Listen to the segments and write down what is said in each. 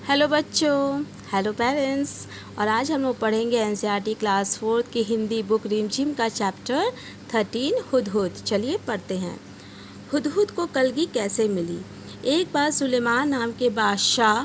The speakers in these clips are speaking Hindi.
हेलो बच्चों, हेलो पेरेंट्स। और आज हम लोग पढ़ेंगे एनसीईआरटी क्लास 4 की हिंदी बुक रिमझिम का चैप्टर 13 हुदहुद। चलिए पढ़ते हैं। हुदहुद को कलगी कैसे मिली। एक बार सुलेमान नाम के बादशाह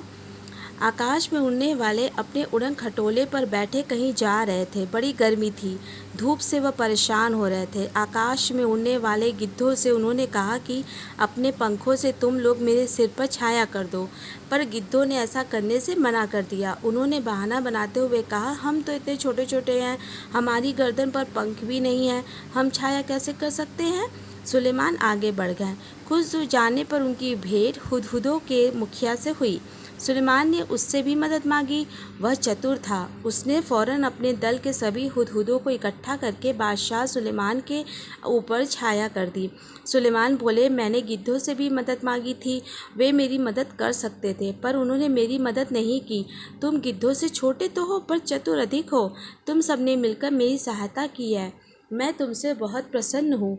आकाश में उड़ने वाले अपने उड़न खटोले पर बैठे कहीं जा रहे थे। बड़ी गर्मी थी, धूप से वह परेशान हो रहे थे। आकाश में उड़ने वाले गिद्धों से उन्होंने कहा कि अपने पंखों से तुम लोग मेरे सिर पर छाया कर दो, पर गिद्धों ने ऐसा करने से मना कर दिया। उन्होंने बहाना बनाते हुए कहा, हम तो इतने छोटे छोटे हैं, हमारी गर्दन पर पंख भी नहीं है, हम छाया कैसे कर सकते हैं। सुलेमान आगे बढ़ गए। कुछ दूर जाने पर उनकी भेंट हुदहुदों के मुखिया से हुई। सुलेमान ने उससे भी मदद मांगी। वह चतुर था। उसने फौरन अपने दल के सभी हुदहुदों को इकट्ठा करके बादशाह सुलेमान के ऊपर छाया कर दी। सुलेमान बोले, मैंने गिद्धों से भी मदद मांगी थी, वे मेरी मदद कर सकते थे, पर उन्होंने मेरी मदद नहीं की। तुम गिद्धों से छोटे तो हो, पर चतुर अधिक हो। तुम सबने मिलकर मेरी सहायता की है। मैं तुमसे बहुत प्रसन्न हूँ।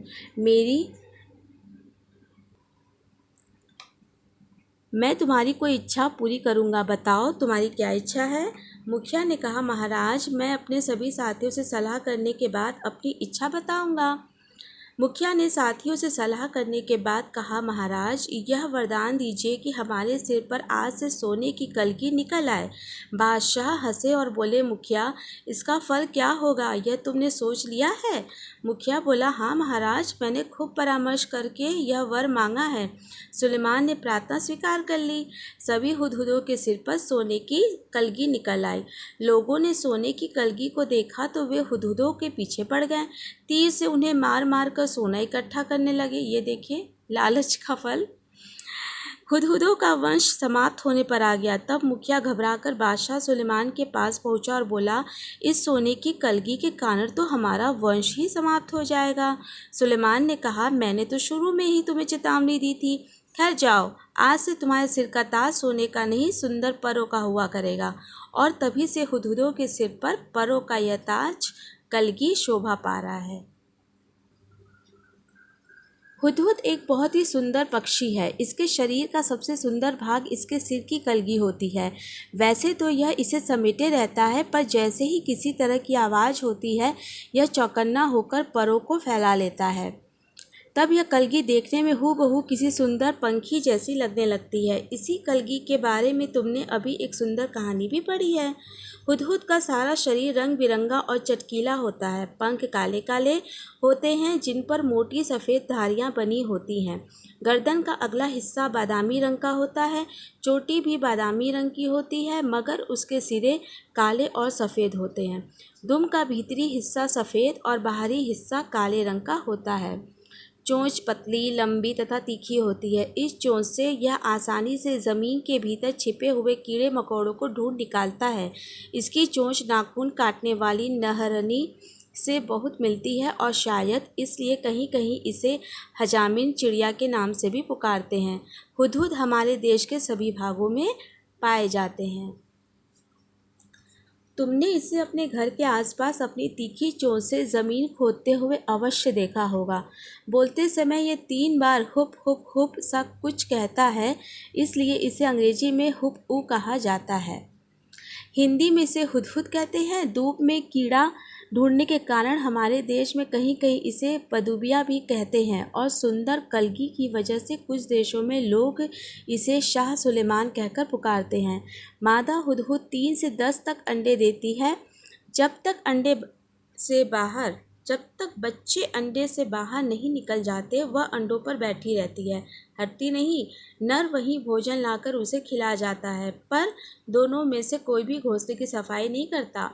मैं तुम्हारी कोई इच्छा पूरी करूंगा। बताओ, तुम्हारी क्या इच्छा है। मुखिया ने कहा, महाराज, मैं अपने सभी साथियों से सलाह करने के बाद अपनी इच्छा बताऊंगा। मुखिया ने साथियों से सलाह करने के बाद कहा, महाराज, यह वरदान दीजिए कि हमारे सिर पर आज से सोने की कलगी निकल आए। बादशाह हंसे और बोले, मुखिया, इसका फल क्या होगा, यह तुमने सोच लिया है। मुखिया बोला, हाँ महाराज, मैंने खूब परामर्श करके यह वर मांगा है। सुलेमान ने प्रार्थना स्वीकार कर ली। सभी हुदहुदों के सिर पर सोने की कलगी निकल आई। लोगों ने सोने की कलगी को देखा तो वे हुदहुदों के पीछे पड़ गए। तीर से उन्हें मार मार कर सोना इकट्ठा करने लगे। ये देखिए लालच का फल। हुदहुदों का वंश समाप्त होने पर आ गया। तब मुखिया घबराकर बादशाह सुलेमान के पास पहुंचा और बोला, इस सोने की कलगी के कारण तो हमारा वंश ही समाप्त हो जाएगा। सुलेमान ने कहा, मैंने तो शुरू में ही तुम्हें चेतावनी दी थी। खैर जाओ, आज से तुम्हारे सिर का ताज सोने का नहीं, सुंदर परों का हुआ करेगा। और तभी से हुदहुदों के सिर पर परों का यह ताज कलगी शोभा पा रहा है। हुदहुद एक बहुत ही सुंदर पक्षी है। इसके शरीर का सबसे सुंदर भाग इसके सिर की कलगी होती है। वैसे तो यह इसे समेटे रहता है, पर जैसे ही किसी तरह की आवाज़ होती है, यह चौकन्ना होकर परों को फैला लेता है। तब यह कलगी देखने में हूबहू किसी सुंदर पंखी जैसी लगने लगती है। इसी कलगी के बारे में तुमने अभी एक सुंदर कहानी भी पढ़ी है। हुदहुद का सारा शरीर रंग बिरंगा और चटकीला होता है। पंख काले काले होते हैं, जिन पर मोटी सफ़ेद धारियां बनी होती हैं। गर्दन का अगला हिस्सा बादामी रंग का होता है। चोटी भी बादामी रंग की होती है, मगर उसके सिरे काले और सफ़ेद होते हैं। दुम का भीतरी हिस्सा सफ़ेद और बाहरी हिस्सा काले रंग का होता है। चोंच पतली, लंबी तथा तीखी होती है। इस चोंच से यह आसानी से ज़मीन के भीतर छिपे हुए कीड़े मकोड़ों को ढूंढ निकालता है। इसकी चोंच नाखून काटने वाली नहरनी से बहुत मिलती है और शायद इसलिए कहीं कहीं इसे हजामिन चिड़िया के नाम से भी पुकारते हैं। हुदहुद हमारे देश के सभी भागों में पाए जाते हैं। तुमने इसे अपने घर के आसपास अपनी तीखी चोंच से ज़मीन खोदते हुए अवश्य देखा होगा। बोलते समय ये 3 बार हुप हुप हुप सा कुछ कहता है, इसलिए इसे अंग्रेजी में हुप ऊ कहा जाता है। हिंदी में इसे हुदहुद कहते हैं। धूप में कीड़ा ढूंढने के कारण हमारे देश में कहीं कहीं इसे पदुबिया भी कहते हैं, और सुंदर कलगी की वजह से कुछ देशों में लोग इसे शाह सुलेमान कहकर पुकारते हैं। मादा हुदहुद 3 से 10 तक अंडे देती है। जब तक बच्चे अंडे से बाहर नहीं निकल जाते, वह अंडों पर बैठी रहती है, हटती नहीं। नर वहीं भोजन लाकर उसे खिला जाता है, पर दोनों में से कोई भी घोंसले की सफाई नहीं करता।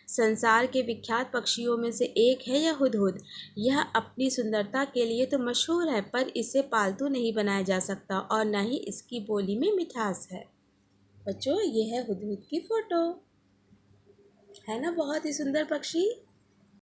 संसार के विख्यात पक्षियों में से एक है यह हुदहुद। यह अपनी सुंदरता के लिए तो मशहूर है, पर इसे पालतू नहीं बनाया जा सकता और न ही इसकी बोली में मिठास है। बच्चों, ये है हुदहुद की फोटो। है ना बहुत ही सुंदर पक्षी।